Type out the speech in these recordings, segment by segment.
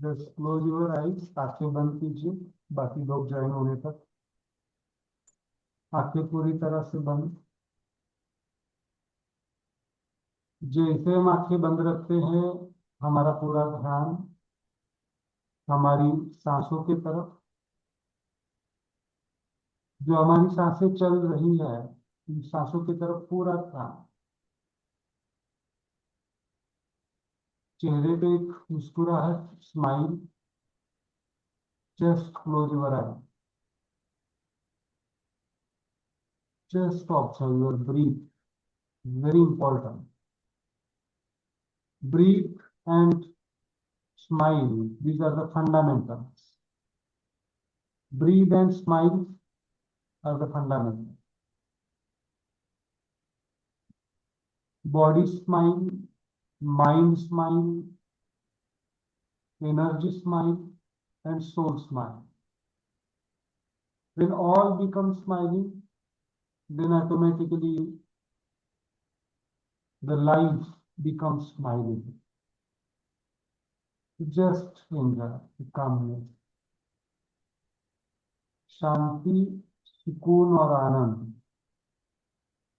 Just close your eyes, आंखें बंद कीजिए बाकी लोग ज्वाइन होने तक। आंखें पूरी तरह से बंद। जैसे हम आंखें बंद रखते हैं, हमारा पूरा ध्यान हमारी सांसों की तरफ, जो हमारी सांसें चल रही है, इन सांसों की तरफ पूरा ध्यान। चेहरे पे एक मुस्कुराहट, smile. Just close your I, just observe your breathe, very important. Breathe and smile. These are the fundamentals. Breathe and smile are the fundamentals. Body smile, mind smile, energy smile, and soul smile. When all become smiling, then automatically the life becomes smiling. Just enjoy the calmness, शांति, सुकून और आनंद।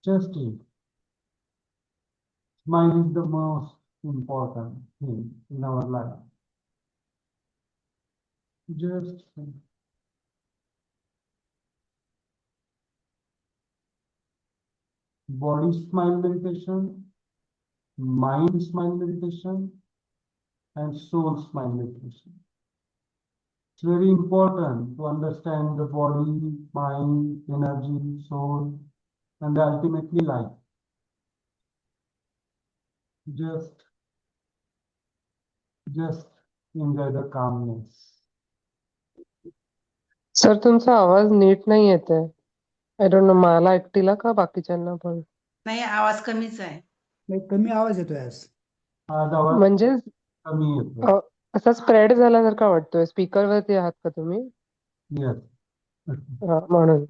Just it. Smile is the most important thing in our life. Just body smile meditation, mind smile meditation, and soul smile meditation. It's very important to understand the body, mind, energy, soul, and ultimately life. Just, just enjoy the calmness. Sir तुमचा आवाज NEET नाही येत आहे. I don't know, मला एकटीला का बाकीच्यांना पण? नाही, आवाज कमीच आहे. नाही, कमी आवाज येतोय आज. आज आवाज म्हणजे कमी येतो. असा स्प्रेड झाल्यासारखा वाटतोय. स्पीकर वरती आहात का तुम्ही? Yes. म्हणून.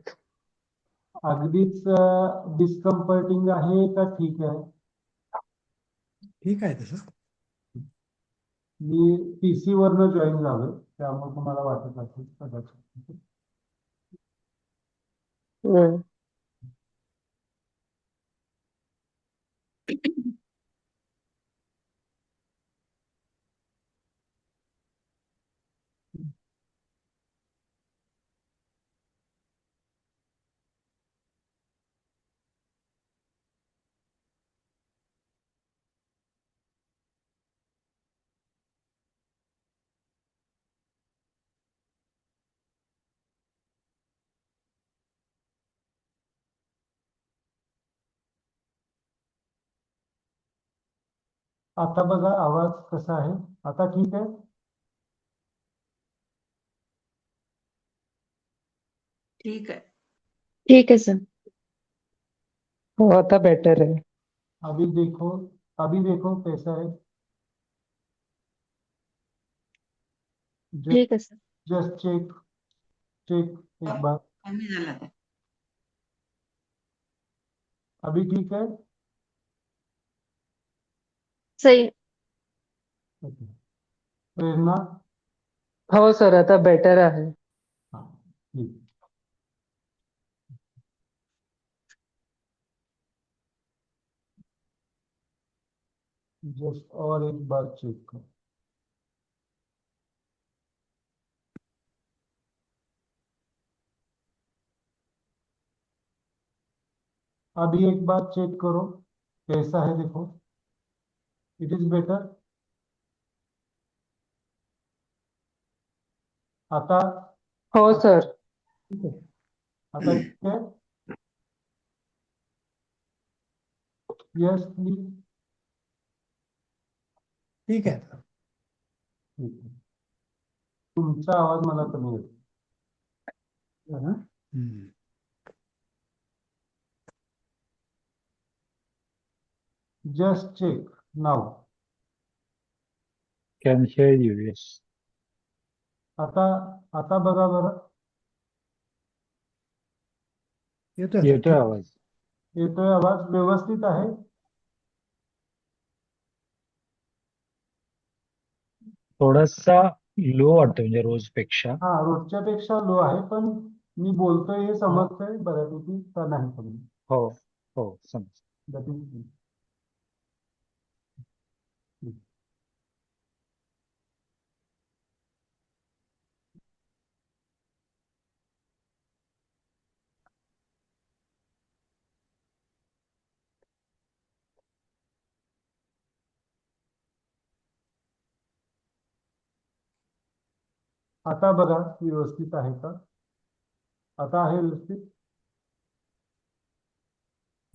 अगदीच डिस्कम्फर्टिंग आहे का ठीक आहे? ठीक आहे तसं. मी PC वरनं जॉईन झालोय, त्यामुळे तुम्हाला वाटत असेल कदाचित. हम्म. आता बघा आवाज कसा आहे? आता ठीक आहे? ठीक आहे. ठीक है सर। हो, आता बेटर आहे. अभी देखो, अभी देखो कैसा है? ठीक है सर। जस्ट चेक, चेक एक बार। कमी झाला आहे. अभी ठीक है? सही है। ओके। प्रेरणा? हो सर, आता बेटर आहे. हाँ, ठीक। जस्ट और एक बार चेक करो। अभी एक बार चेक करो कैसा है, देखो। It is better. आता हो सर. ठीक है, आता ठीक है? Yes please. ठीक आहे. ठीक आहे. तुमचा आवाज मला कमी येतो. Hmm. Just check now. Can hear you, yes. आता आता बघा बरं, येतोय येतोय आवाज. येतोय आवाज व्यवस्थित आहे? थोडासा लो वाटतो म्हणजे रोजपेक्षा. हा रोजच्या पेक्षा लो आहे, पण मी बोलतोय हे समजतंय बऱ्यापैकी का नाही समजत? हो हो समज. That is- आता बघा व्यवस्थित आहे का? आता आहे व्यवस्थित?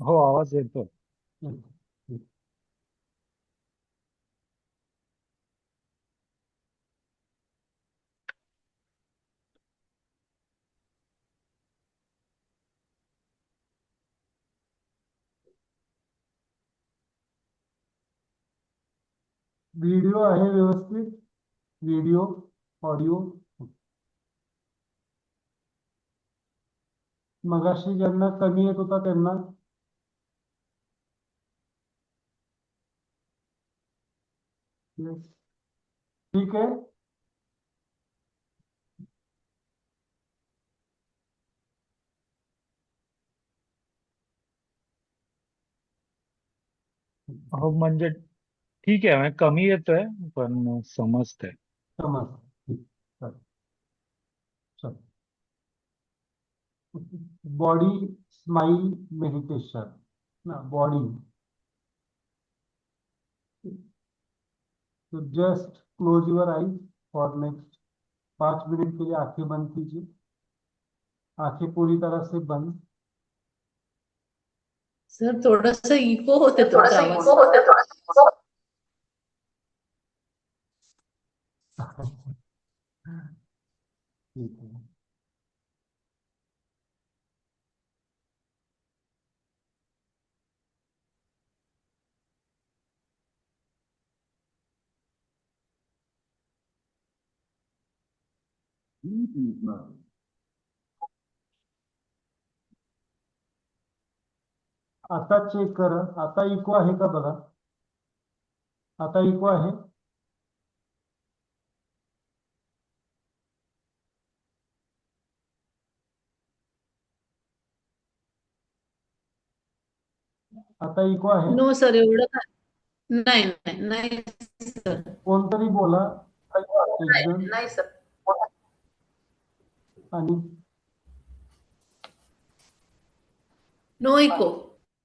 हो आवाज येतो. हम्म. व्हिडिओ आहे व्यवस्थित? Video, audio? मगाशी ज्यांना कमी येत होता त्यांना? Yes. ठीक आहे. हो म्हणजे ठीक आहे, म्हणजे कमी येतोय पण समजतंय. समज. ठीक. चल. चल. बॉडी स्माइल मेडिटेशन ना, बॉडी. तो just close your eyes for next 5 minute के लिए आंखें बंद कीजिए. आंखें पूरी तरह से बंद. सर थोडासा इको होते तुमचा आवाज. ठीक है. आता चेक करा. आता इको आहे का बघा. आता इको आहे? आता इको आहे? नो सर एवढं काय. नाही नाही नाही सर. कोणतरी बोला एक जण. नाही सर. आणि नो इको.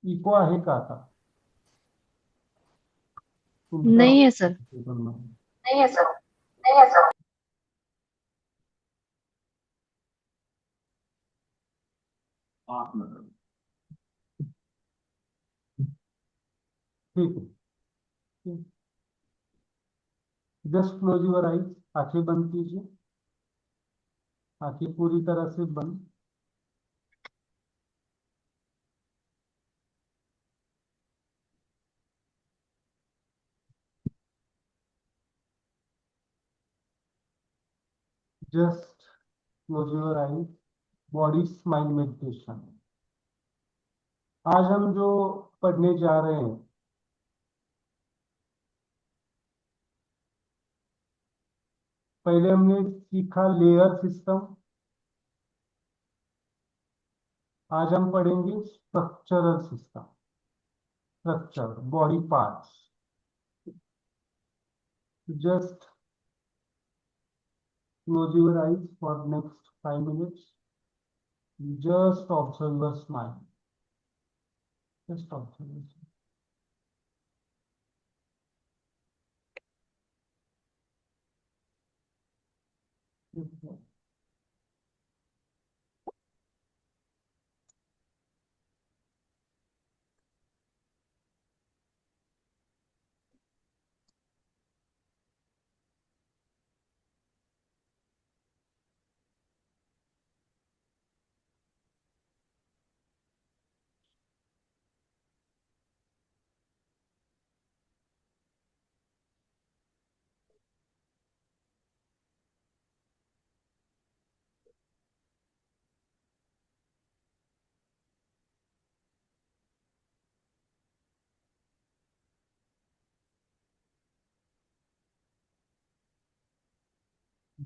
इको आहे का आता? तुमच्या नहीं है सर. नाही आहे सर. ठीक है. Just close your eyes. आंखें बंद कीजिए. आंखें पूरी तरह से बंद. Just close your eyes. Body smile meditation. आज हम जो पढ़ने जा रहे हैं, पहले हमने सीखा लेयर सिस्टम. आज हम पढ़ेंगे structural system. Structure, body parts. Just close your eyes for next 5 minutes. Just observe your smile. Just observe your smile.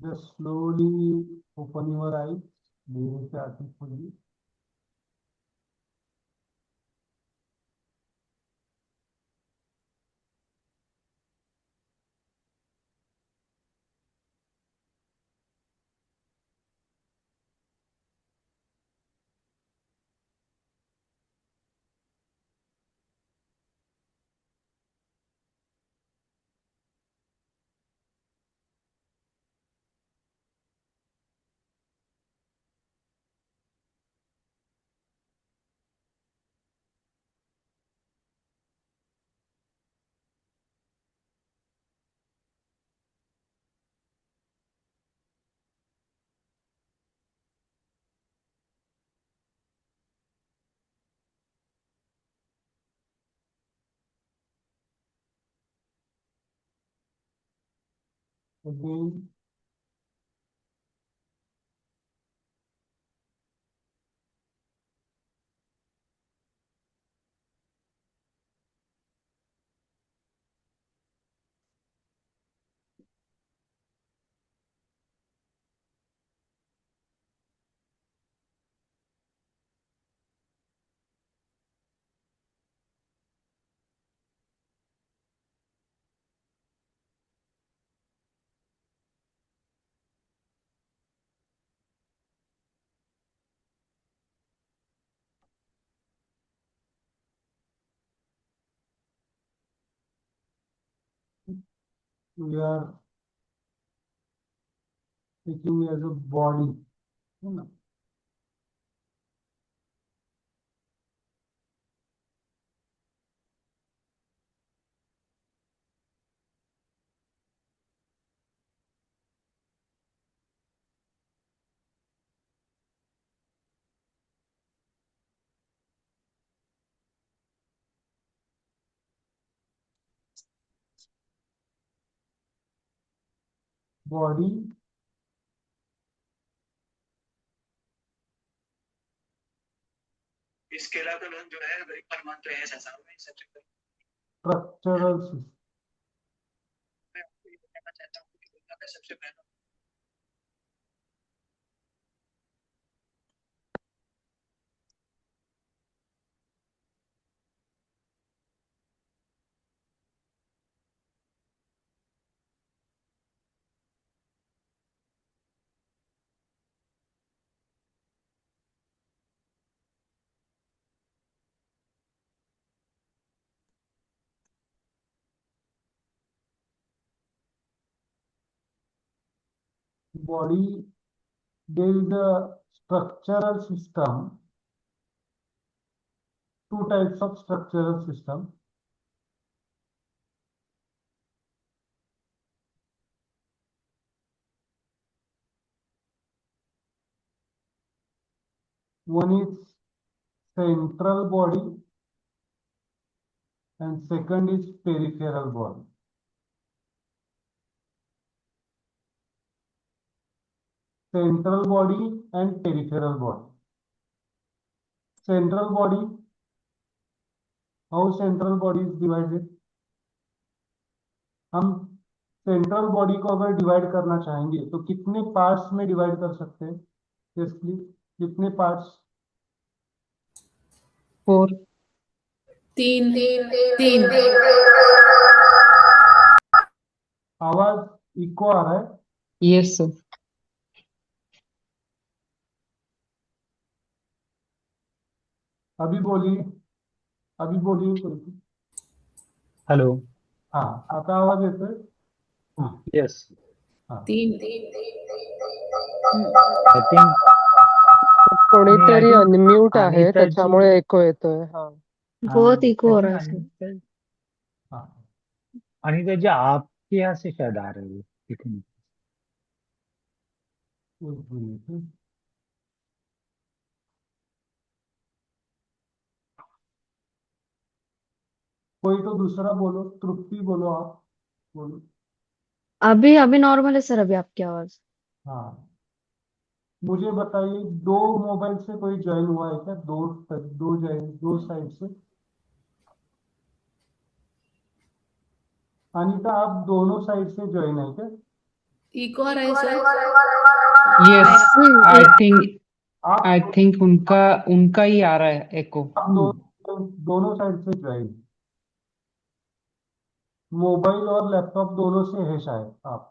Just slowly open your eyes. धीरे से आंखें खोलिए. Again, we are taking as a body. है ना? Body इसकेला का loan जो है per month है संसार में सबसे structural system. मैं आपको ये बताना चाहता हूँ कि दुनिया में सबसे पहला Body, there is a structural system, two types of structural system. One is central body and second is peripheral body. Central body and peripheral body. Central body, how central body is divided? हम central body को अगर divide करना चाहेंगे तो कितने parts में divide कर सकते हैं? यस प्लीज, कितने पार्ट्स? 4. तीन तीन आवाज इको आ रहा है. Yes, sir. अभी बोलिए, अभी बोलिए कोई. हेलो. हाँ, आता आवाज येतोय? येस. हाँ. तीन आय थिंक कोणीतरी अनम्यूट आहे अनिताची त्याच्यामुळे एको येतोय. हा. बहुत इको हो रहा है सर. हाँ. अनिता जी आपके यहाँ से शायद आ रही है. ठीक है. एक मिनट. कोई तो दूसरा बोलो, तृप्ति बोलो, आप बोलो. अभी अभी नॉर्मल है सर, अभी आपकी आवाज. हाँ, मुझे बताइए, दो मोबाइल से कोई ज्वाइन हुआ है क्या? दो साइड से. अनीता, आप दोनों साइड से ज्वाइन है क्या? इको आ रहा है सर। यस आई थिंक आप आई थिंक उनका उनका ही आ रहा है एको। दोनों साइड से ज्वाइन, मोबाइल और लैपटॉप दोनों से है शायद। आप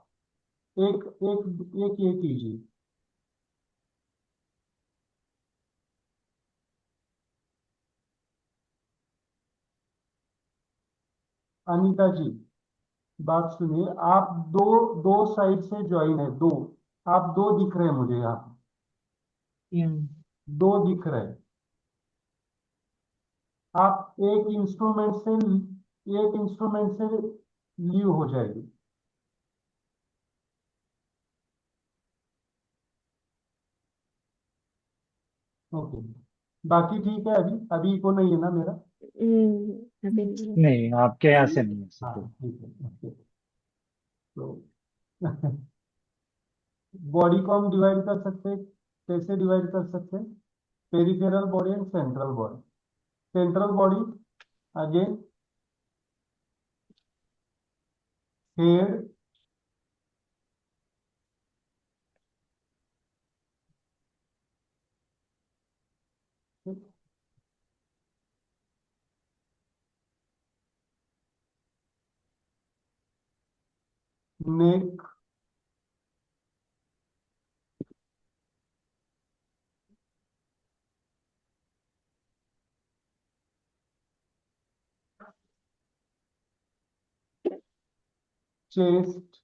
एक एक एक ये कीजिए। अनीता जी, बात सुनिए। आप दो दो साइड से ज्वाइन है, दो। आप दो दिख रहे हैं मुझे यहाँ पे, दो दिख रहे हैं। आप एक इंस्ट्रूमेंट से लीव हो जाएगी। ओके, बाकी ठीक है। अभी अभी को नहीं है ना मेरा? अभी नहीं। नहीं, आपके यहाँ से नहीं है हाँ सर। ठीक है। ओके, तो बॉडी को हम डिवाइड कर सकते हैं। कैसे डिवाइड कर सकते हैं? Peripheral body and central body. Central body again head, neck, chest,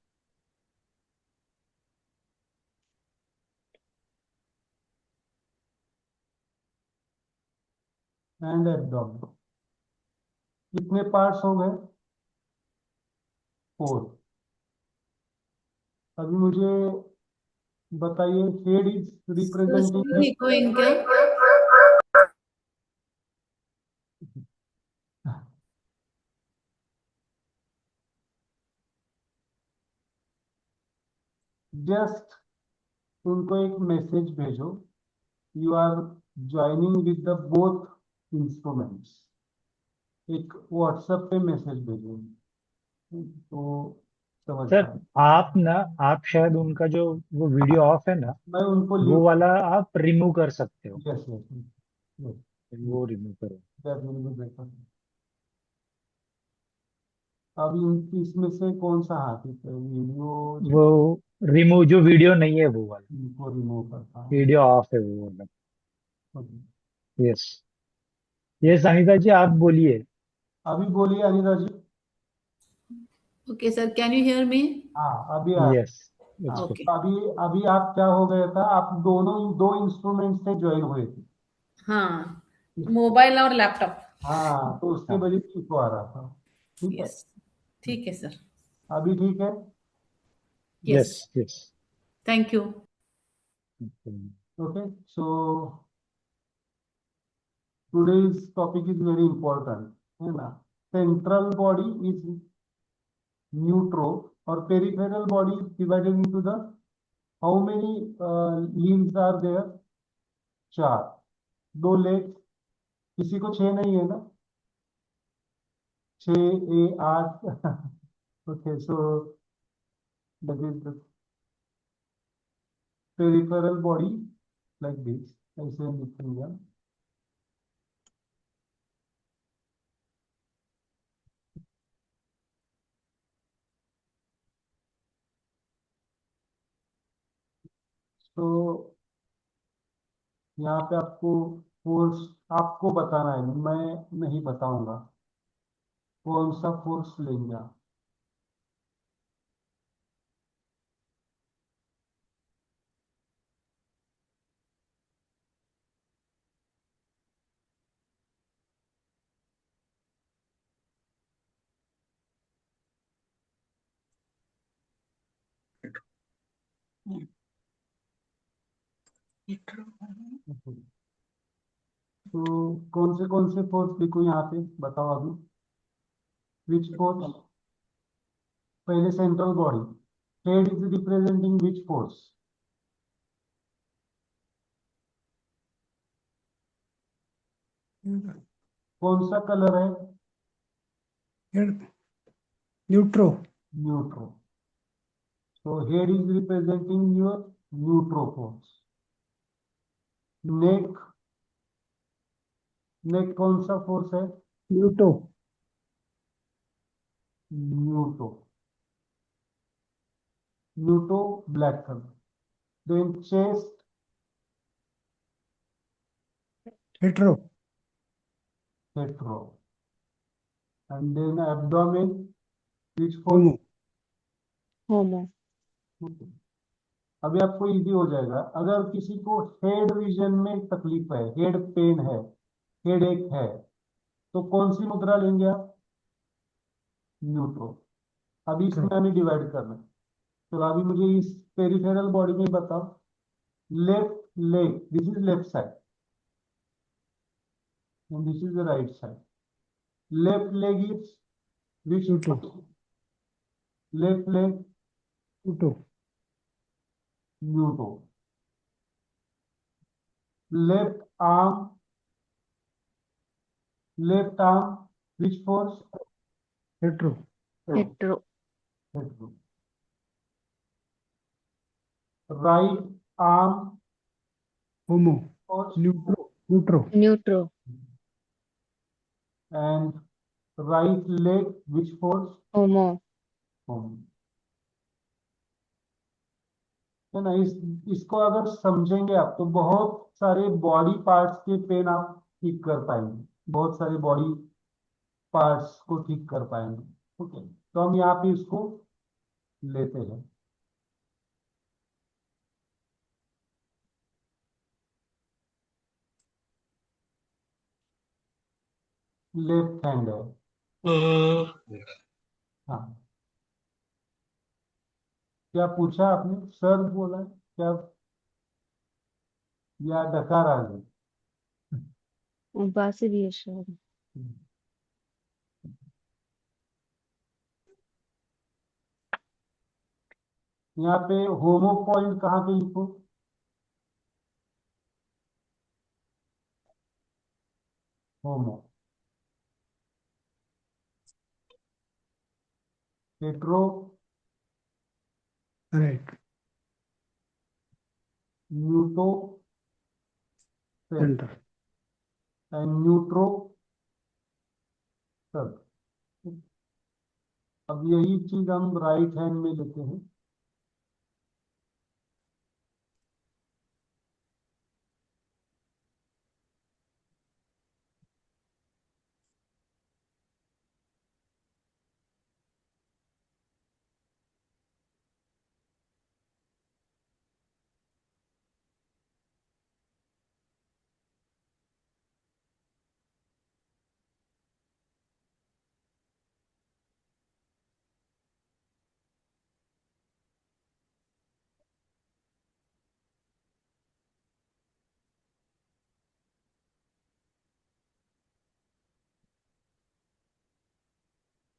and abdomen. कितने पार्ट्स हो गए? 4। अभी मुझे बताइए, head is sir representing. Screen echoing क्या? जस्ट उनको एक मैसेज भेजो, you are joining with the both instruments. एक व्हाट्सएप पे मैसेज भेजो तो समझ सर पाए। आप शायद उनका जो वो वीडियो ऑफ है ना, मैं उनको वो लिंक। वाला आप रिमूव कर सकते हो। यस यस यस, वो रिमूव करो। That will be better. अब इसमें से कौन सा हाथ है? वीडियो वो रिमूव जो वीडियो नहीं है वो वाला, इनको रिमूव करता हूँ। वीडियो ऑफ है वो वाला। Okay. Yes, yes Anita ji आप बोलिए। अभी बोलिए Anita ji. Okay sir, can you hear me? हाँ अभी आ। यस, इट्स हाँ, गुड। ओके। अभी अभी आप क्या हो गया था? आप दोनों दो इंस्ट्रूमेंट से ज्वाइन हुए थे। हाँ, मोबाइल और लैपटॉप। हाँ, तो उसके हाँ, वजह से इको आ रहा था। ठीक है। यस, ठीक है सर। अभी ठीक है। Yes, yes yes. Thank you. Okay, so today's topic is very important, है ना? सेंट्रल बॉडी इज न्यूट्रो और peripheral body is divided into the how many limbs are there? 4। 2 legs, किसी को 6 नहीं है ना? 6 8 okay, so that is the peripheral body like this, ऐसे लिखेंगे। तो यहाँ पे आपको फोर्स आपको बताना है, मैं नहीं बताऊंगा कौन सा फोर्स लेंगे आप। तो कौन से फोर्स लिखूं यहाँ पे? बताओ अभी। Which force? पहले central body, head is representing which force? कौन सा कलर है? न्यूट्रो। न्यूट्रो। So head is representing your neutrophils. Neck, neck कौन सा फोर्स है? न्यूटो न्यूटो, न्यूटो black color. Then chest, hetero hetero. And then abdomen, which force? होमो होमो अभी आपको इजी हो जाएगा। अगर किसी को हेड रीजन में तकलीफ है, हेड पेन है, हेड एक है, तो कौन सी मुद्रा लेंगे आप? न्यूट्रो। अभी इसमें हमें डिवाइड करना है। तो अभी मुझे इस पेरिफेरल बॉडी में बताओ। Left leg, this is left side and this is the right side. Left leg is which? Neutro left leg neutro neutro. Left arm, left arm which force? Hetero hetero right arm homo force neutro neutro and right leg which force? Homo है ना। इसको अगर समझेंगे आप तो बहुत सारे body parts के पेन आप ठीक कर पाएंगे, बहुत सारे बॉडी पार्ट्स को ठीक कर पाएंगे। ओके, तो हम यहाँ पे इसको लेते हैं। लेफ्ट हैंड है। हाँ, क्या पूछा आपने? सर बोला क्या या डकार आ गई? बासी भी है शायद। यहाँ पे होमो पॉइंट कहाँ पे लिखो? होमो। हेट्रो, राइट न्यूटो सेंटर एंड न्यूट्रो सब। अब यही चीज हम राइट हैंड में लेते हैं।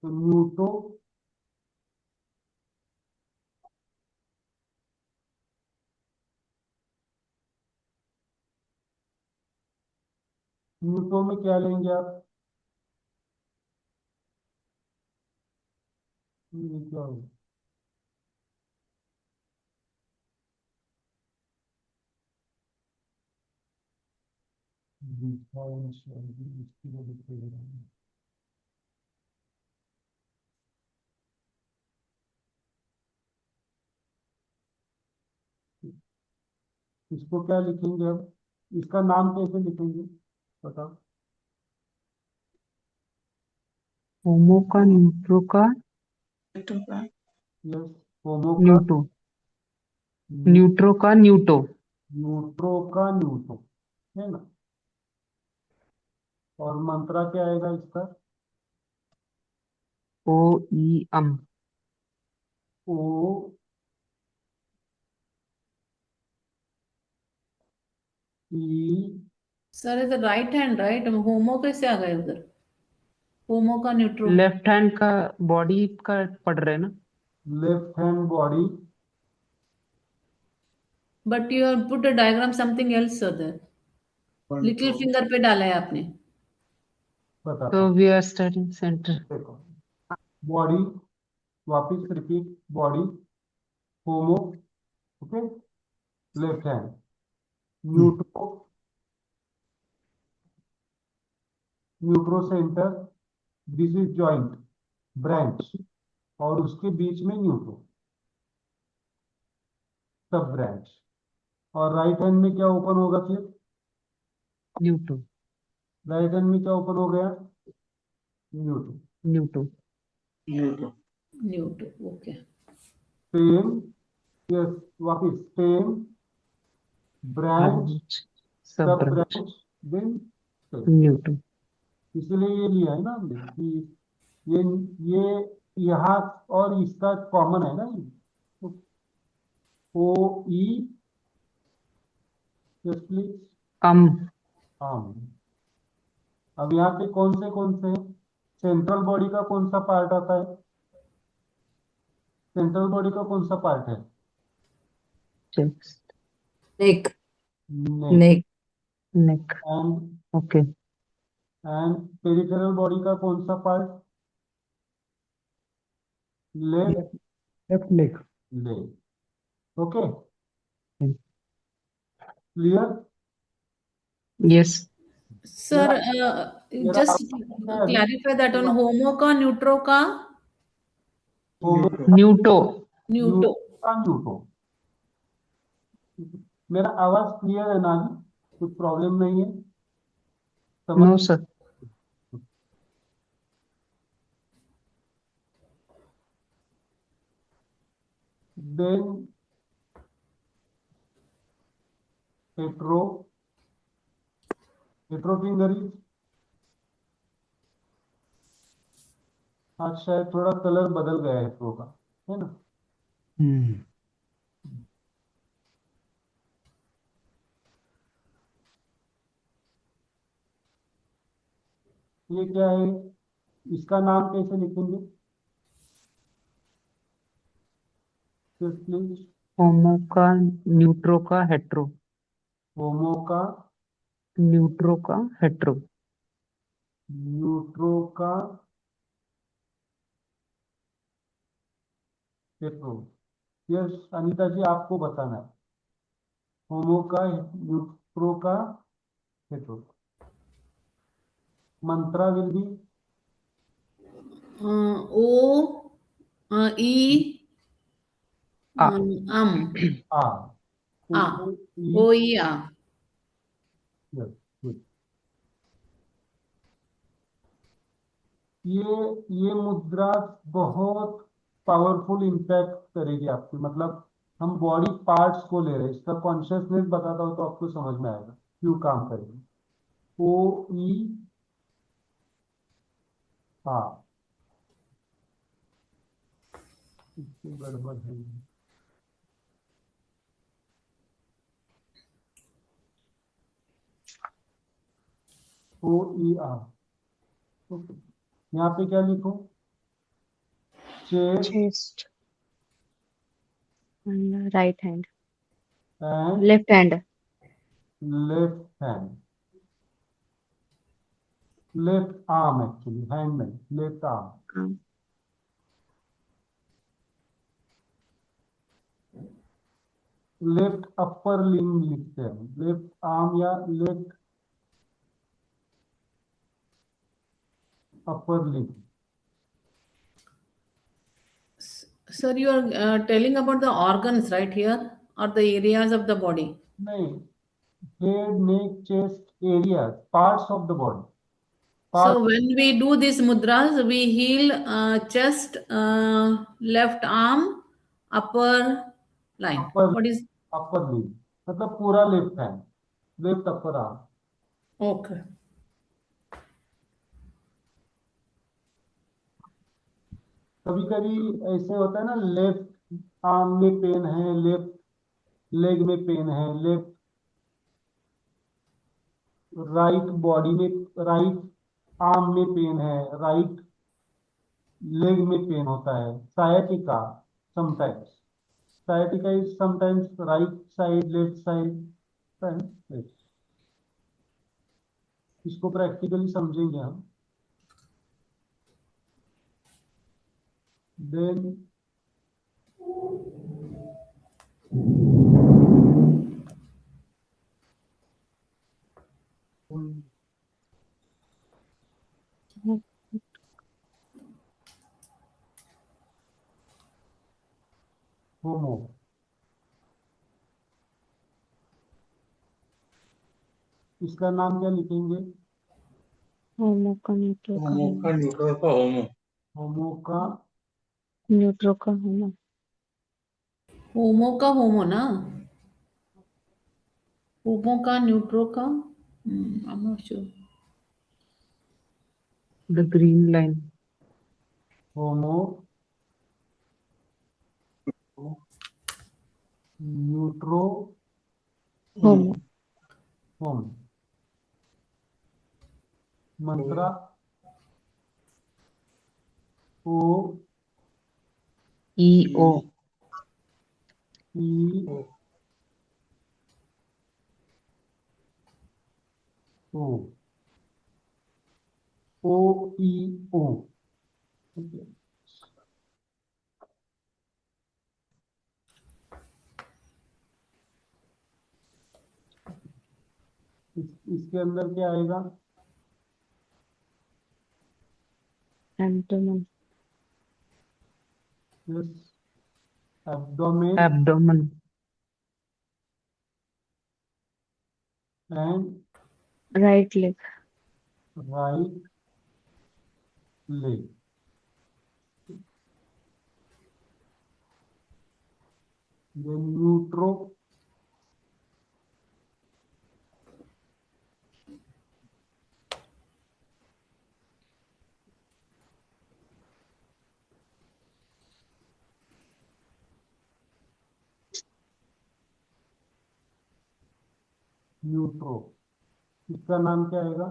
तो न्यूटो न्यूटो में क्या लेंगे आप? ये क्या होगा? इसकी वजह से हो रहा है। इसको क्या लिखेंगे अब? इसका नाम कैसे लिखेंगे बताओ? होमो का न्यूट्रो का यस, होमो का न्यूटो न्यूट्रो का न्यूटो न्यूट्रो का न्यूटो, है ना। और मंत्रा क्या आएगा इसका? O E um O E sir इधर राइट हैंड राइट होमो कैसे आ गए उधर? होमो का न्यूट्रो लेफ्ट हैंड का बॉडी का पढ़ रहे हैं ना left hand body. But you have put a diagram something else उधर लिटिल फिंगर पे डाला है आपने। बताता तो हूँ, वी आर स्टार्टिंग सेंटर देखो। बॉडी, वापिस repeat, body homo, okay, left hand, neutro, neutro centre, this is joint, branch, और उसके बीच में न्यूट्रो, सब ब्रांच। और राइट हैंड में क्या ओपन होगा फिर? न्यूटो राइट हैंड में क्या ओपन हो गया? न्यूट्रो। न्यूटो न्यूट्रो। न्यूटो, ओके। सेम, यस, वापिस सेम, ब्रांच, सब सब ब्रांच ब्रांच, देन न्यूटो इसलिए ये लिया है ना हमने कि ये यहाँ और इसका कॉमन है ना, ये ओ ई, यस प्लीज। अम हाँ, अब यहाँ पे कौन से हैं? सेंट्रल बॉडी का कौन सा पार्ट आता है? सेंट्रल बॉडी का कौन सा पार्ट है? Chest neck, neck. Neck, neck and okay peripheral body का कौन सा part? Left left leg leg, okay, clear? Yes sir, मेरा just आपका अभी clarify that on homo का, न्यूट्रो का, होमो न्यूटो न्यूटो। का न्यूटो। मेरा आवाज क्लियर है ना अभी? कुछ प्रॉब्लम नहीं है? समझ? No sir then hetero, hetero finger is, आज शायद थोड़ा कलर बदल गया है हेट्रो का, है ना? ये क्या है? इसका नाम कैसे लिखेंगे प्लीज? होमो का न्यूट्रो का हेट्रो होमो का न्यूट्रो का हेट्रो न्यूट्रो का हेट्रो। यस अनीता जी, आपको बताना है। होमो का न्यूट्रो का hetero. Mantra will be O E आ अम आ, आ, O, E, ओ ई आ। yes, good. ये मुद्रा बहुत पावरफुल इम्पैक्ट करेगी आपकी, मतलब हम बॉडी पार्ट्स को ले रहे हैं, इसका कॉन्शियसनेस बताता हूँ तो आपको समझ में आएगा क्यों काम करेगी। ओ ई आ, इससे गड़बड़ है। ओ ई आ, ओके, यहाँ पे क्या लिखूं? Chest chest, right hand, and left hand, left hand, left arm, actually hand में, left arm, arm, left upper limb लिखते हैं, लेफ्ट आर्म या left upper limb. Sir, you are telling about the organs right here, or the areas of the body? नहीं, head neck chest area, parts of the body, So part when we do these mudras, we heal chest, left arm, upper line. Upper What is upper limb, मतलब पूरा left hand, left upper arm. okay? कभी कभी ऐसे होता है ना, left arm में pen है, लेफ्ट लेग में पेन है, लेफ्ट राइट बॉडी में, राइट आर्म में पेन है, राइट लेग में पेन होता है, sciatica sometimes, sciatica is sometimes right side, left side, right? इसको प्रैक्टिकली समझेंगे हम। देन होमो। इसका नाम क्या लिखेंगे? होमो का न्यूट्रो का होमो का होमो, न्यूट्रल का होमो। होमो का न्यूट्रो का होमो। होमो का होमो ना, होमो का न्यूट्रो का, I'm not sure. The green line. Homo neutro homo, home. मंत्रा O EO. E O, O E O. इसके अंदर क्या आएगा? Abdomen, yes, abdomen Abdomen. And right leg, right leg. Neutro neutro, इसका नाम क्या आएगा?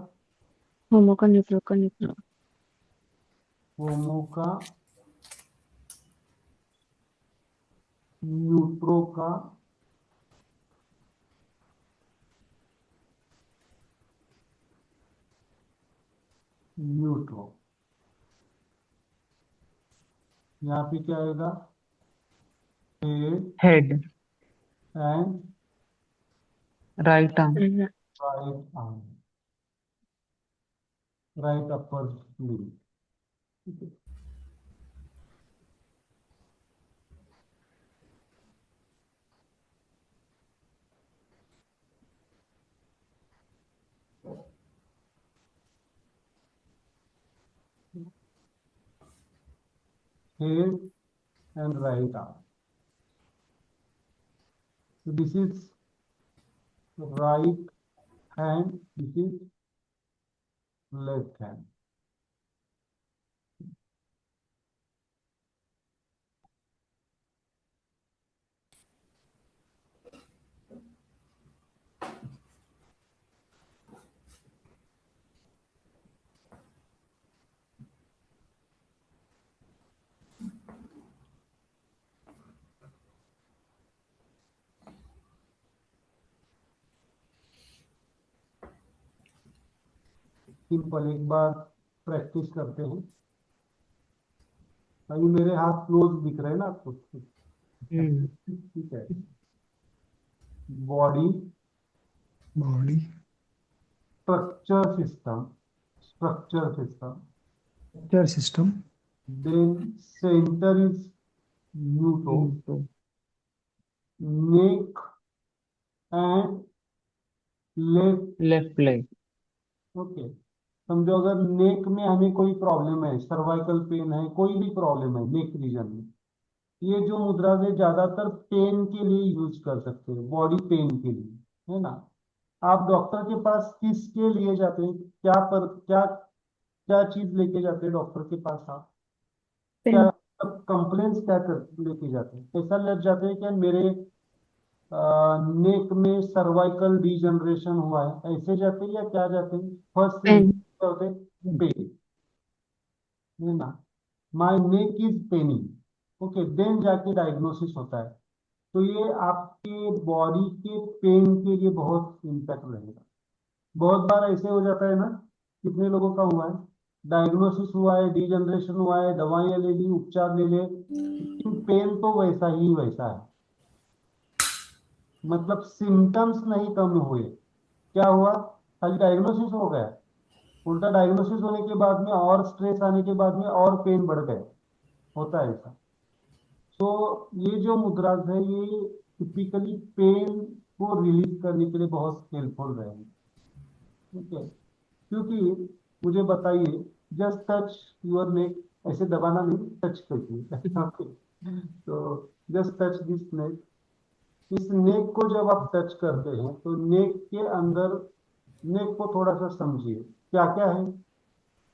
होमो का न्यूट्रो का न्यूट्रो, होमो का न्यूट्रो का न्यूट्रो। यहाँ पे क्या आएगा? Head Head. And Right arm. Right arm, right upper limb. ठीक है। Head and right arm. So this is right hand, this is left hand. Simple, एक बार प्रैक्टिस करते हैं। अभी मेरे हाथ क्लोज दिख रहे हैं ना आपको? ठीक है। Body body, structure system, structure system, structure system, then center is न्यूट्रो, Neutro. neck and leg। Left leg. Okay, समझो अगर नेक में हमें कोई प्रॉब्लम है, सर्वाइकल पेन है, कोई भी प्रॉब्लम है नेक रीजन में, ये जो मुद्रा से ज्यादातर पेन के लिए यूज कर सकते हैं, बॉडी पेन के लिए, है ना? आप डॉक्टर के पास किसके लिए जाते हैं? क्या क्या चीज लेके जाते हैं डॉक्टर के पास आप? क्या पेन, कंप्लेंट्स क्या कर लेके जाते हैं? ऐसा लग जाते हैं क्या मेरे नेक में सर्वाइकल डिजनरेशन हुआ है, ऐसे जाते हैं या क्या जाते हैं? फर्स्ट पेन, होते पेन, है ना? My neck is paining, okay, then जाके डायग्नोसिस होता है। तो ये आपके बॉडी के पेन के लिए बहुत इम्पैक्ट रहेगा। बहुत बार ऐसे हो जाता है ना, कितने लोगों का हुआ है, डायग्नोसिस हुआ है, डिजनरेशन हुआ है, दवाइयां ले ली, उपचार ले ले, लेकिन पेन तो वैसा ही वैसा है। मतलब सिम्टम्स नहीं कम हुए, क्या हुआ? खाली डायग्नोसिस हो गया, उल्टा डायग्नोसिस होने के बाद में और स्ट्रेस आने के बाद में और पेन बढ़ गए, होता है ऐसा। तो ये जो मुद्राज है ये टिपिकली पेन को रिलीज करने के लिए बहुत हेल्पफुल रहेंगे। ठीक है, क्योंकि मुझे बताइए, जस्ट टच योर नेक, ऐसे दबाना नहीं, टच करिए। ओके, तो जस्ट टच दिस नेक। इस नेक को जब आप टच करते हैं तो नेक के अंदर, नेक को थोड़ा सा समझिए क्या क्या है।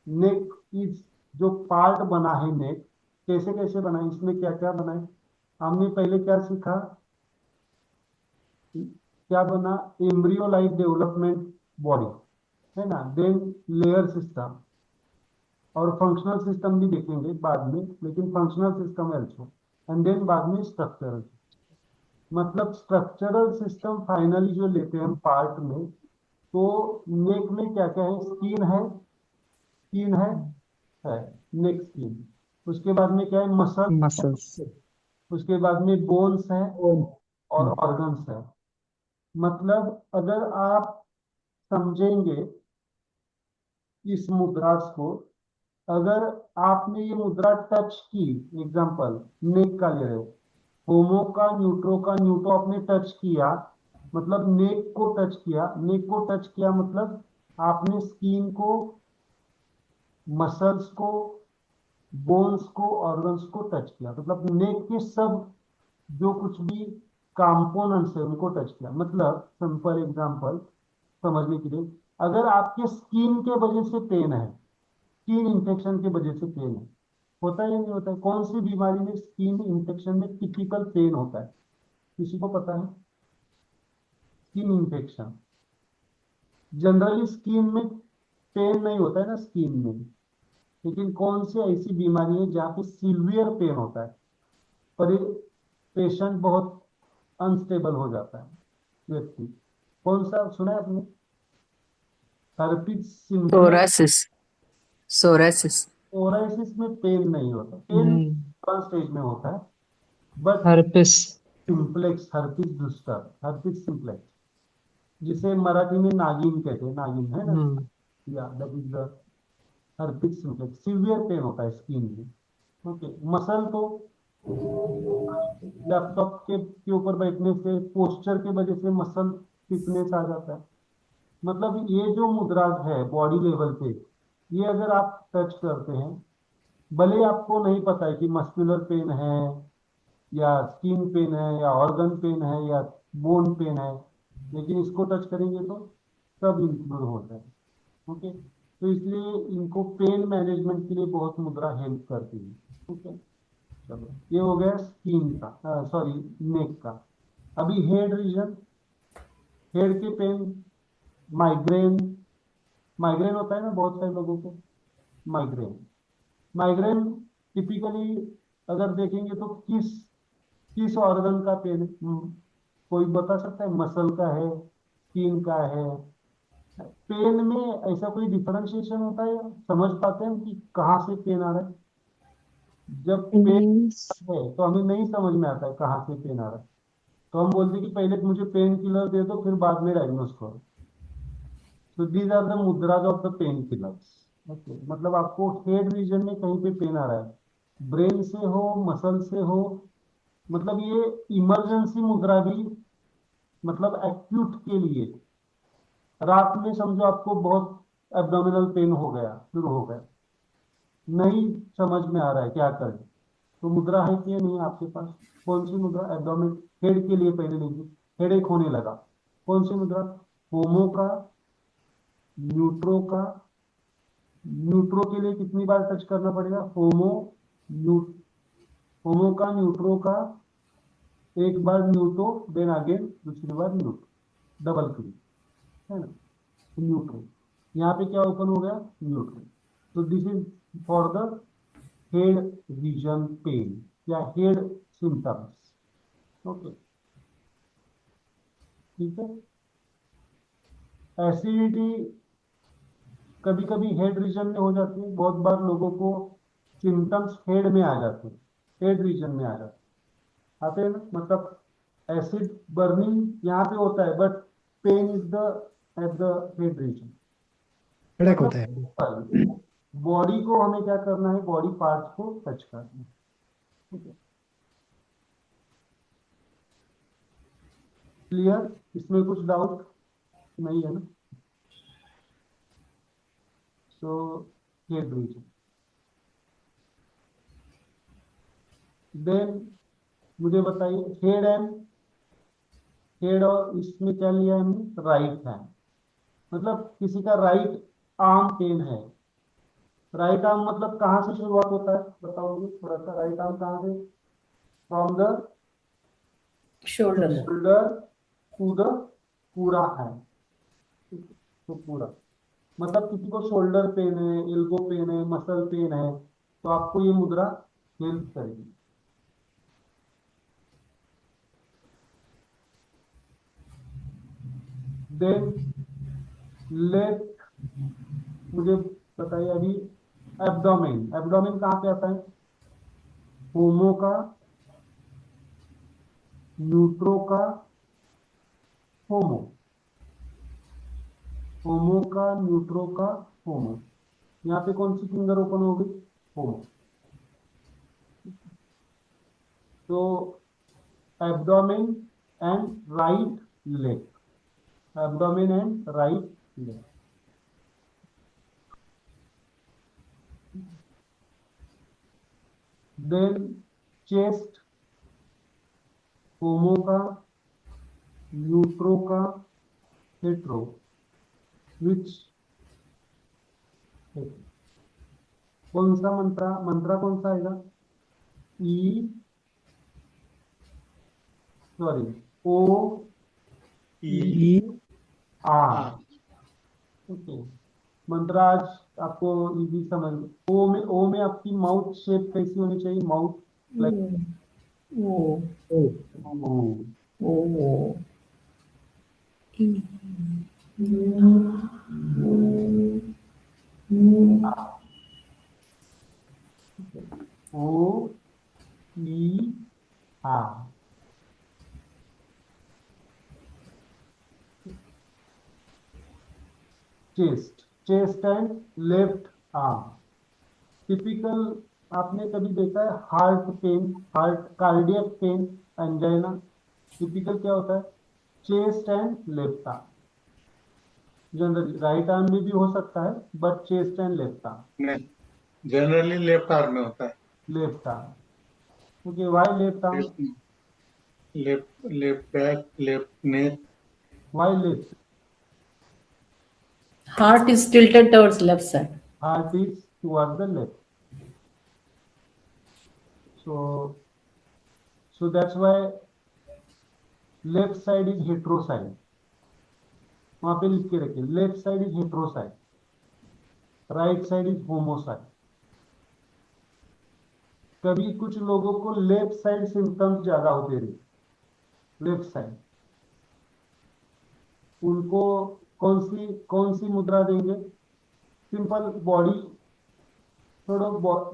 नेक इज जो पार्ट बना है, नेक कैसे कैसे बना है, इसमें क्या क्या बना है। हमने पहले क्या सीखा, क्या बना, एम्ब्रियो लाइक डेवलपमेंट बॉडी, है ना, देन लेयर सिस्टम, और फंक्शनल सिस्टम भी देखेंगे बाद में, लेकिन functional system also, and then बाद में स्ट्रक्चरल। मतलब स्ट्रक्चरल सिस्टम फाइनली जो लेते हैं हम पार्ट में, तो नेक में क्या क्या है, स्किन है, स्किन है नेक स्किन। उसके बाद में क्या है, मसल, muscles. उसके बाद में बोन्स है और ऑर्गन्स है। मतलब अगर आप समझेंगे इस मुद्रा को, अगर आपने ये मुद्रा टच की, एग्जांपल नेक का ले रहे हो, होमो का न्यूट्रो का, न्यूट्रो आपने टच किया, मतलब नेक को टच किया, नेक को टच किया मतलब आपने स्किन को, मसल्स को, बोन्स को, ऑर्गन्स को टच किया, मतलब नेक के सब जो कुछ भी कंपोनेंट्स है उनको टच किया। मतलब सिंपल एग्जांपल समझने के लिए, अगर आपके स्किन के वजह से पेन है, स्किन इंफेक्शन की वजह से पेन है, होता है या नहीं होता है, कौन सी बीमारी में स्किन इंफेक्शन में टिपिकल पेन होता है, किसी को पता है? स्किन इंफेक्शन, जनरली स्किन में पेन नहीं होता है ना स्किन में, लेकिन कौन सी ऐसी बीमारी है जहाँ पे सीवियर पेन होता है, पर पेशेंट बहुत अनस्टेबल हो जाता है व्यक्ति। कौन सा सुना है आपने? Herpes simplex. Psoriasis. Psoriasis. ओराइसिस में पेन नहीं होता, पेन नहीं, स्टेज में होता है, but herpes. Simplex, herpes zoster, herpes simplex, जिसे मराठी में नागिन कहते हैं, नागिन है ना, हम्म, या that is the herpes simplex. Severe pain होता है स्किन में। ओके, मसल तो लैपटॉप के ऊपर बैठने से, पोस्चर की वजह से मसल स्टिफनेस आ जाता है। मतलब ये जो मुद्रा है बॉडी लेवल पे, ये अगर आप टच करते हैं, भले ही आपको नहीं पता है कि मस्कुलर पेन है या स्किन पेन है या ऑर्गन पेन है या बोन पेन है, लेकिन इसको टच करेंगे तो सब इंक्लूड होता है। ओके, तो इसलिए इनको पेन मैनेजमेंट के लिए बहुत मुद्रा हेल्प करती है। ओके, चलो ये हो गया स्किन का, सॉरी नेक का। अभी हेड रीजन, हेड के पेन, माइग्रेन, माइग्रेन होता है ना बहुत सारे लोगों को, माइग्रेन, माइग्रेन टिपिकली अगर देखेंगे तो किस किस ऑर्गन का पेन है? कोई बता सकता है? मसल का है, स्किन का है? पेन में ऐसा कोई डिफरेंशिएशन होता है, या समझ पाते हैं कि कहाँ से पेन आ रहा है? जब पेन मीन्स है तो हमें नहीं समझ में आता है कहाँ से पेन आ रहा है, तो हम बोलते हैं कि पहले मुझे पेन किलर दे दो, फिर बाद में डायग्नोस करो। तो these are the mudras of the pain killers. Okay, मतलब आपको हेड रीजन में कहीं पे पेन आ रहा है, ब्रेन से हो, मसल से हो, मतलब ये इमरजेंसी मुद्रा भी, मतलब एक्यूट के लिए। रात में समझो आपको बहुत एब्डोमिनल पेन हो गया, शुरू हो गया, नहीं समझ में आ रहा है क्या करें, तो मुद्रा है कि नहीं आपके पास? कौन सी मुद्रा? एब्डोमिन, हेड के लिए पहले लीजिए, हेडेक होने लगा, कौन सी मुद्रा? होमो का, न्यूट्रो का। न्यूट्रो के लिए कितनी बार टच करना पड़ेगा? होमो, न्यू, होमो का, न्यूट्रो का, एक बार न्यूट्रो, देन अगेन दूसरी बार न्यूट्रो, डबल क्लिक, है ना, न्यूट्रो। यहाँ पे क्या ओपन हो गया? न्यूट्रो। तो this is for the head region pain या हेड सिम्टम्स। ओके, ठीक है। एसिडिटी कभी कभी हेड रीजन में हो जाती है, बहुत बार लोगों को सिम्टम्स हेड में आ जाते हैं, हेड रीजन में आ जाते हैं, आते हैं ना, मतलब एसिड बर्निंग यहाँ पे होता है, but pain is the at the head region. Headache मतलब होता है। बॉडी को हमें क्या करना है, बॉडी पार्ट्स को टच करना है। ठीक है, क्लियर? इसमें कुछ डाउट नहीं है ना? सो ये ब्रीच। देन मुझे बताइए हेड एंड हेड, और इसमें क्या लिया हमने? Right hand. मतलब किसी का राइट आर्म पेन है। राइट आर्म मतलब कहाँ से शुरुआत होता है बताओगे थोड़ा सा? राइट आर्म कहाँ से? From the shoulder. Shoulder to the पूरा हैंड, तो पूरा। मतलब किसी को शोल्डर पेन है, एल्बो पेन है, मसल पेन है, तो आपको ये मुद्रा हेल्प करेगी। देन लेफ्ट, मुझे बताइए अभी एब्डोमेन। एब्डोमेन कहाँ पे आता है? होमो का, न्यूट्रो का, होमो। होमो का, न्यूट्रो का, होमो। यहाँ पे कौन सी फिंगर ओपन हो गई? होमो। तो abdomen and right leg, abdomen and right leg. Then chest, homo का, न्यूट्रो का, हेट्रो। विच कौन सा मंत्रा? मंत्रा कौन सा आएगा? ई, sorry, O E are. Okay, मंत्रा आज आपको इजी समझ। ओ में आपकी माउथ शेप कैसी होनी चाहिए? Mouth like Oh, oh. oh, O E R. Chest, chest and left arm. Typical आपने कभी देखा है heart pain, heart cardiac pain, angina? Typical क्या होता है? Chest and left arm. Generally right arm में भी हो सकता है, but chest and left arm. नहीं, जनरली लेफ्ट आर्म में होता है। Left arm. Okay, why left arm? Left left back, left neck. Why left? heart is tilted towards left side. Heart is towards the left. So that's why left side is heteroside. वहां पे लिख के रखिए, left side is hetero side, right side is homo side. कभी कुछ लोगों को left side symptoms ज्यादा होते रहे, लेफ्ट साइड, उनको कौन सी मुद्रा देंगे? सिंपल बॉडी, थोड़ा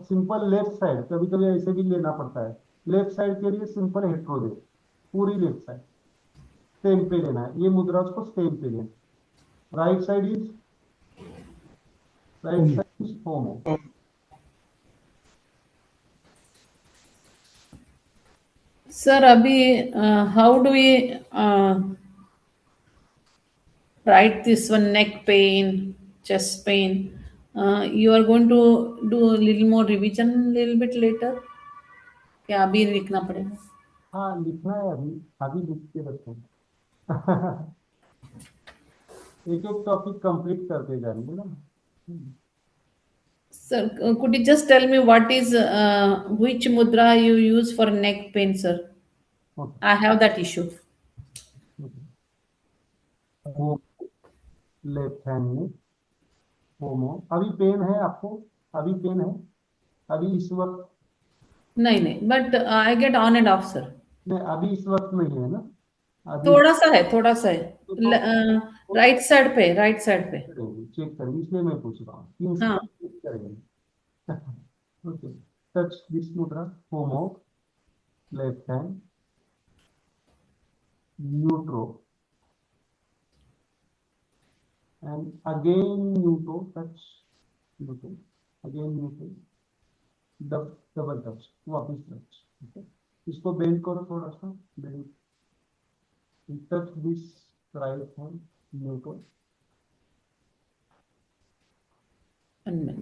सिंपल लेफ्ट साइड, कभी कभी ऐसे भी लेना पड़ता है। लेफ्ट साइड के लिए सिंपल हेट्रो दे, पूरी लेफ्ट साइड स्टेम पे लेना है, ये मुद्रा को स्टेम पे लेना। Right side is homo. Sir, अभी how do we write this one? Neck pain, chest pain. You are going to do a little more revision, little bit later. क्या अभी लिखना पड़ेगा? हाँ लिखना है, अभी अभी लिख के रखो। एक एक टॉपिक कंप्लीट करते जाएंगे ना। Sir, could you just tell me what is which mudra you use for neck pain, sir? Okay, I have that issue. वो लेफ्ट हैंड में होमो। अभी पेन है आपको? अभी पेन है अभी इस वक्त? नहीं, but I get on and off, sir. नहीं, अभी इस वक्त नहीं है ना? अभी थोड़ा सा है राइट साइड पे। चेक करेंगे, इसलिए मैं पूछ रहा हूँ, 3 हाँ, सेकंड चेक करेंगे। Okay, touch this mudra, homo, left hand, neutro, and again neutro, touch neutro, again neutro, double touch, वापस टच। इसको बेंड करो थोड़ा सा, bend, touch this right hand neutral.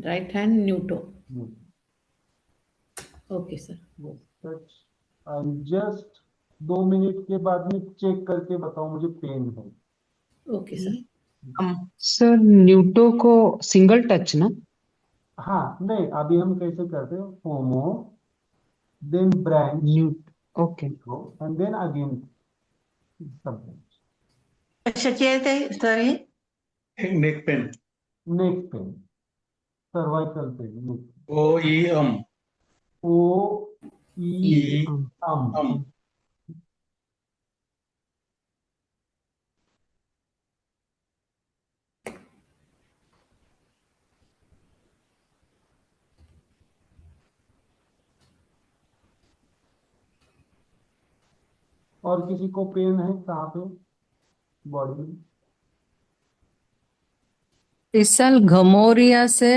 Right hand neutral. Neutral. Okay, sir. Yes, touch. And just 2 minute के बाद में check करके बताओ मुझे पेन है। Okay, sir. सर न्यूटो को सिंगल टच ना? हाँ नहीं, अभी हम कैसे करते हैं, homo then branch neut okay and then again सब कशाची आहे ते सर हे? Neck pain. Neck pain, cervical pain, OEM. O E EM. Um. और किसी को पेन है कहाँ पे बॉडी में? इस साल घमौरिया से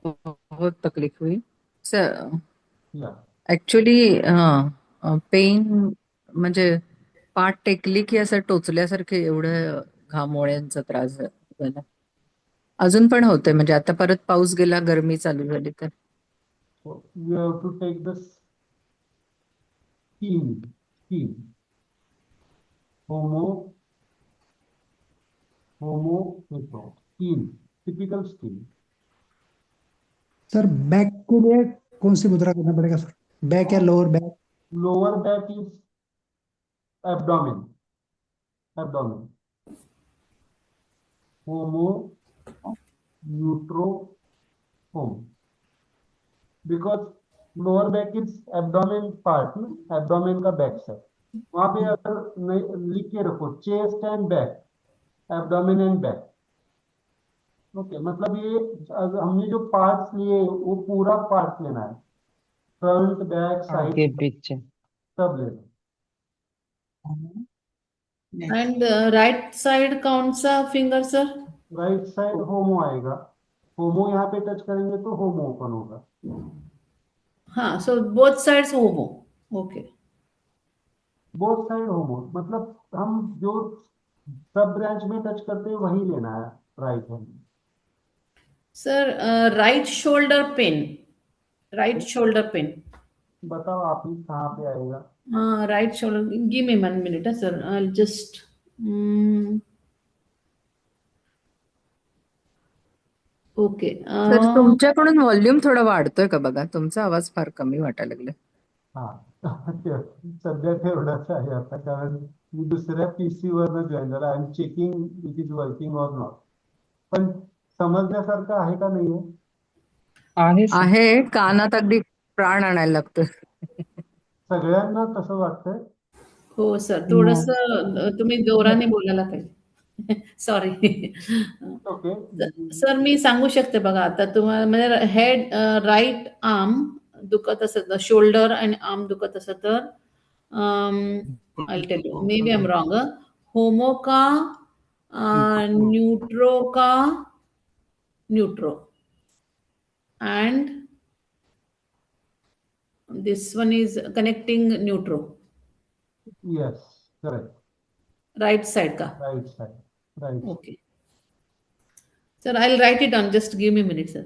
बहुत तकलीफ हुई सर. या ऍक्च्युली पेन म्हणजे पाठ टेकली की असं टोचल्यासारखे एवढं घामोळ्यांचा त्रास झाला. अजून पण होते म्हणजे आता परत पाऊस गेला, गरमी चालू झाली तर. You have to take the scheme homo scheme, typical scheme. Sir back के लिए कौन सी मुद्रा करना पड़ेगा सर? बैक या lower back? Lower back is abdomen, homo neutro home, because lower back is abdomen part, abdomen का बैक साइड, वहां पे अगर लिख के रखो chest and back, abdomen and back. Okay, मतलब ये हमने जो पार्ट्स लिए वो पूरा पार्ट लेना है, फ्रंट बैक साइड आगे पीछे। सब लेना। And right side कौन सा फिंगर सर? राइट साइड होमो आएगा, होमो यहाँ पे टच करेंगे तो होमो ओपन होगा। हाँ, so both sides homo. Okay. Both side homo, मतलब हम जो सब ब्रांच में टच करते हैं वही लेना है right hand. Sir right shoulder pain, right shoulder pain. बताओ आप ही कहाँ पे आएगा? Right shoulder. Give me 1 minute, sir. I'll just. Okay. तर तुमच्याकडून व्हॉल्यूम थोडा वाढतोय का बघा, तुमचा आवाज फार कमी वाटायला लागला. हा सध्या तेवढाच आहे आता, कारण मी दुसऱ्या पीसी वरनं जॉईन झाला, I am checking it is working or not, पण समजण्यासारखं आहे का नाहीये? आहे, कानात अगदी प्राण आणायला लागतोय. सगळ्यांना तसं वाटतंय? हो सर, थोडस तुम्ही जोराने बोलायला पाहिजे. सॉरी. ओके सर मी सांगू शकते बघा, आता तुम्हाला म्हणजे हेड राईट आर्म दुखत असेल तर, शोल्डर आणि आर्म दुखत असेल तर, I tell you, may be I am wrong, homo का न्यूट्रो का neutro, and this one is connecting neutro. Yes, correct. Right side ka? Right side. Right. Okay. Sir, I'll write it down. Just give me a minute, sir.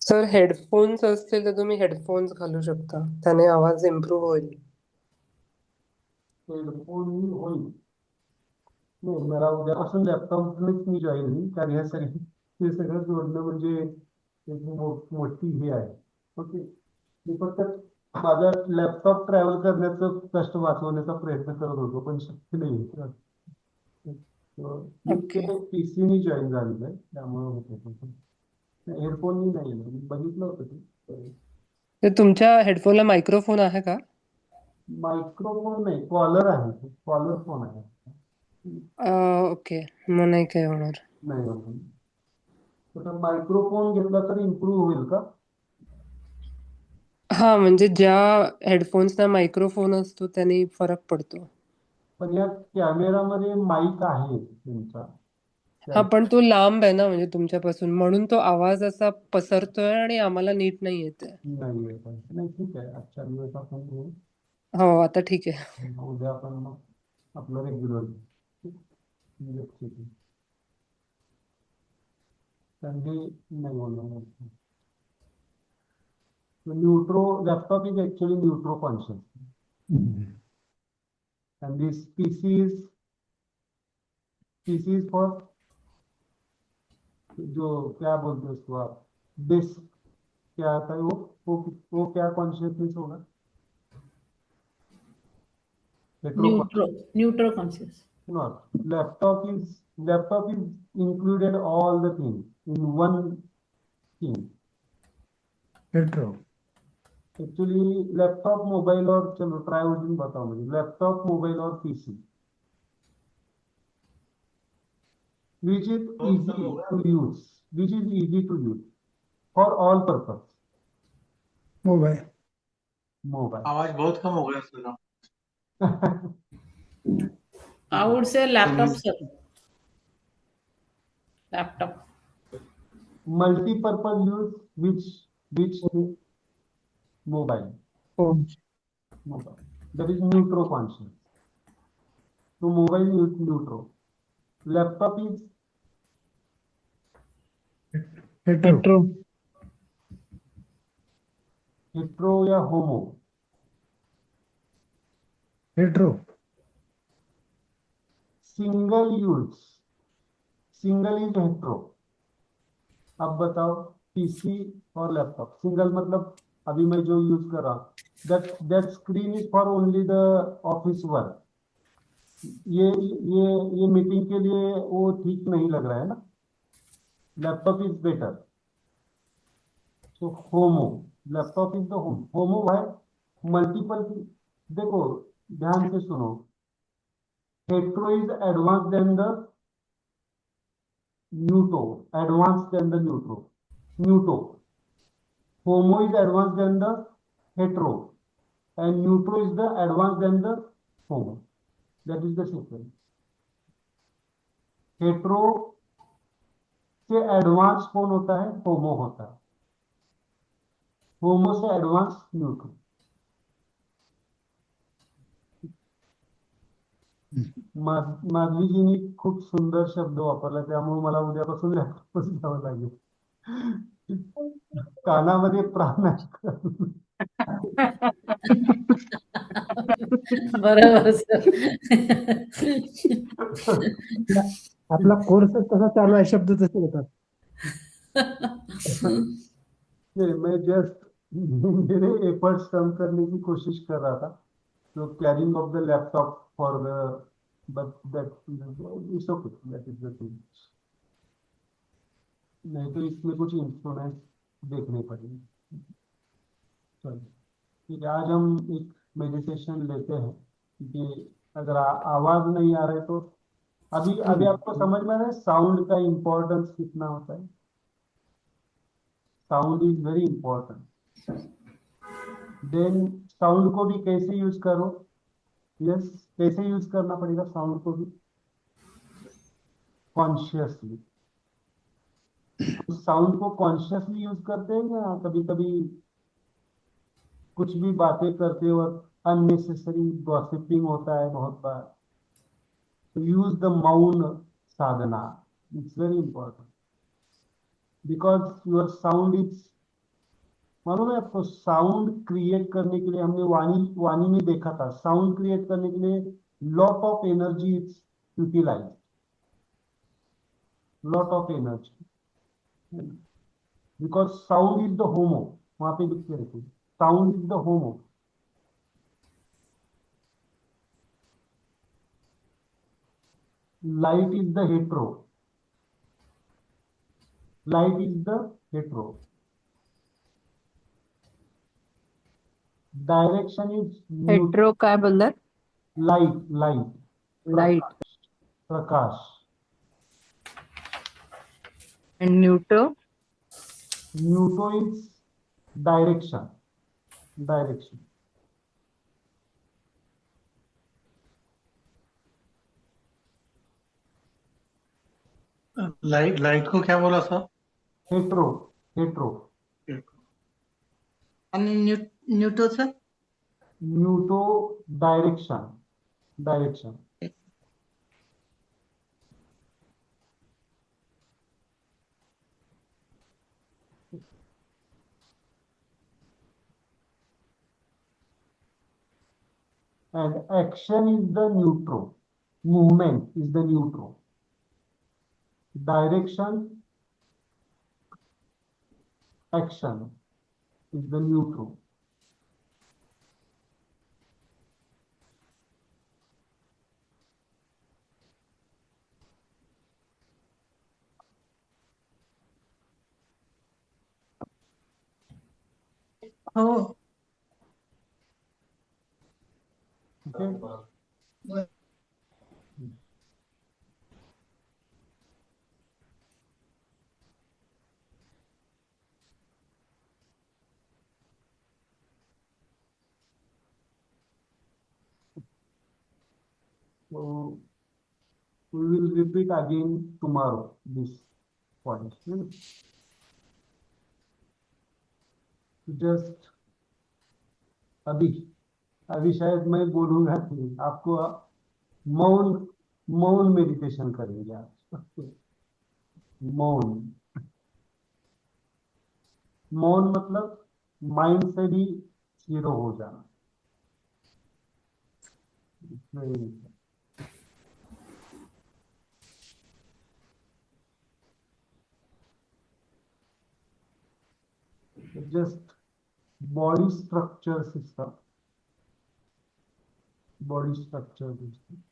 Sir headphones असतील तर तुम्ही headphones घालू शकता, त्याने आवाज improve होईल. Headphone होईल नाही, मला उद्यापासून लॅपटॉपनेच मी जॉईन होईल, कारण हे सगळं जोडणं म्हणजे एक मोठी हे आहे. ओके, मी फक्त माझा लॅपटॉप ट्रॅव्हल करण्याचं कष्ट वाचवण्याचा प्रयत्न करत होतो, पण शक्य नाही. पीसीनी जॉईन झालेलं आहे, त्यामुळे होतं. हेडफोन नाही, बघितलं होतं ते. तुमच्या हेडफोनला मायक्रोफोन आहे का? मायक्रोफोन नाही, कॉलर आहे, कॉलर फोन आहे. ओके, मग नाही काय होणार. नाही, मायक्रोफोन घेतला तर इम्प्रूव्ह होईल का? हा, म्हणजे ज्या हेडफोन्सला मायक्रोफोन असतो त्याने फरक पडतो. पण या कॅमेरामध्ये माईक आहे तुमचा, हा पण तो लांब आहे ना म्हणजे तुमच्यापासून म्हणून तो आवाज असा पसरतोय आणि आम्हाला नीट नाही येते. नाही येत आहे. नाही ठीक आहे, आजच्या दिवस आपण घेऊ. हो आता ठीक आहे. उद्या आपण मग आपलं रेग्युलर संडे नाही होणार. Neutro laptop is actually neutro conscious and this PC is for जो क्या बोलते हैं उसको आप डिस्क क्या आता है वो क्या कॉन्शियसनेस होगा? न्यूट्रो conscious. Not. Laptop is included all the things in one thing. Retro. Actually, laptop mobile और चलो ट्राई उस दिन बताओ मुझे लैपटॉप मोबाइल और PC which is easy to use for all purpose. Mobile. आवाज बहुत कम हो गया सुना. I would say laptop, sir. Laptop. Multi-purpose use which mobile. That is neutro conscious. So mobile is neutro. Laptop is Retro. hetero या homo. Retro. Single use. Single is hetero. अब बताओ PC और laptop. Single मतलब अभी मैं जो use कर रहा हूँ that screen is for only the office work. ये मीटिंग के लिए वो ठीक नहीं लग रहा है ना. Laptop is better. So homo laptop is the homo है. मल्टीपल देखो ध्यान से सुनो. Hetero is advance then the neutro. Advance then the neutro. Homo is advance then the hetero and neutro is the advanced than the homo. That is the sequence. Hetero से advance कौन होता है? होमो होता है. होमो से एडवांस न्यूट्रो. माधवीजींनी खूप सुंदर शब्द वापरला त्यामुळे मला उद्यापासून लॅपटॉपच घ्यावं लागेल. कानामध्ये प्राण आहे. बरोबर सर. आपला कोर्स तसा चालू आहे, शब्द तसे येतात. मैं जस्ट मेरे एफर्ट्स कम करने की कोशिश कर रहा था. तो carrying of the laptop for the but that it's okay. That is the thing. नहीं तो इसमें कुछ इंस्ट्रूमेंट देखने पड़ेंगे. चलो ठीक है, आज हम एक मेडिटेशन लेते हैं कि अगर आवाज नहीं आ रही तो अभी आपको समझ में आ रहा है साउंड का इंपॉर्टेंस कितना होता है. Sound is very important. Then sound को भी कैसे यूज करो. यस कैसे यूज करना पड़ेगा साउंड को भी. कॉन्शियसली. साउंड को कॉन्शियसली यूज करते हैं या कभी कभी कुछ भी बातें करते वक्त अननेसेसरी गॉसिपिंग होता है बहुत बार. तो use the maun sadhana. It's very important because your sound is मालूम है आपको. साउंड क्रिएट करने के लिए हमने वाणी में देखा था. साउंड क्रिएट करने के लिए lot of energy is utilise. Lot of energy because sound is the homo. वहां पे लिख के रखिए sound is the homo. Light is the hetero. Light is the hetero. Direction is hetero काय बोललात? light. लाईट. प्रकाश. आणि neutro? Neutro is direction. Light light को क्या बोला सर? हेट्रो हेट्रो आणि न्यूटोचं neutro direction direction and action is the neutral, movement is the neutral, direction, action is the neutral. हो Okay. So we will repeat again tomorrow this point. Just अभी अभी शायद मैं बोलूंगा कि आपको मौन मौन मेडिटेशन करेंगे आज मौन मौन मतलब माइंड से भी जीरो हो जाना just body structure system body structure system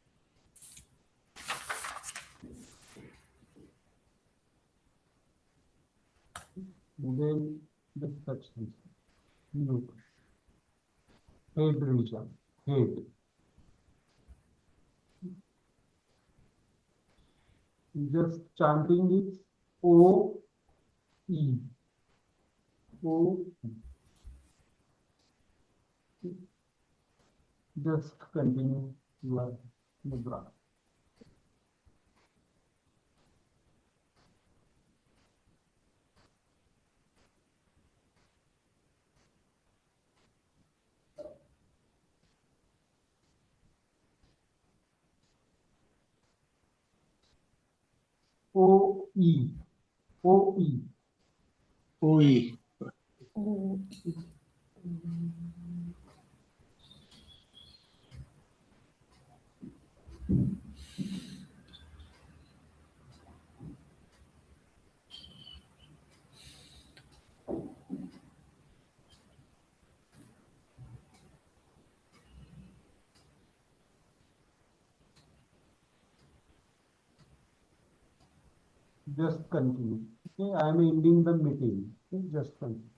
then the touch system look head region head just chanting it O E O E. Just continue your mudra. O E O E OE. just continue. Okay, I am ending the meeting. Okay, just continue.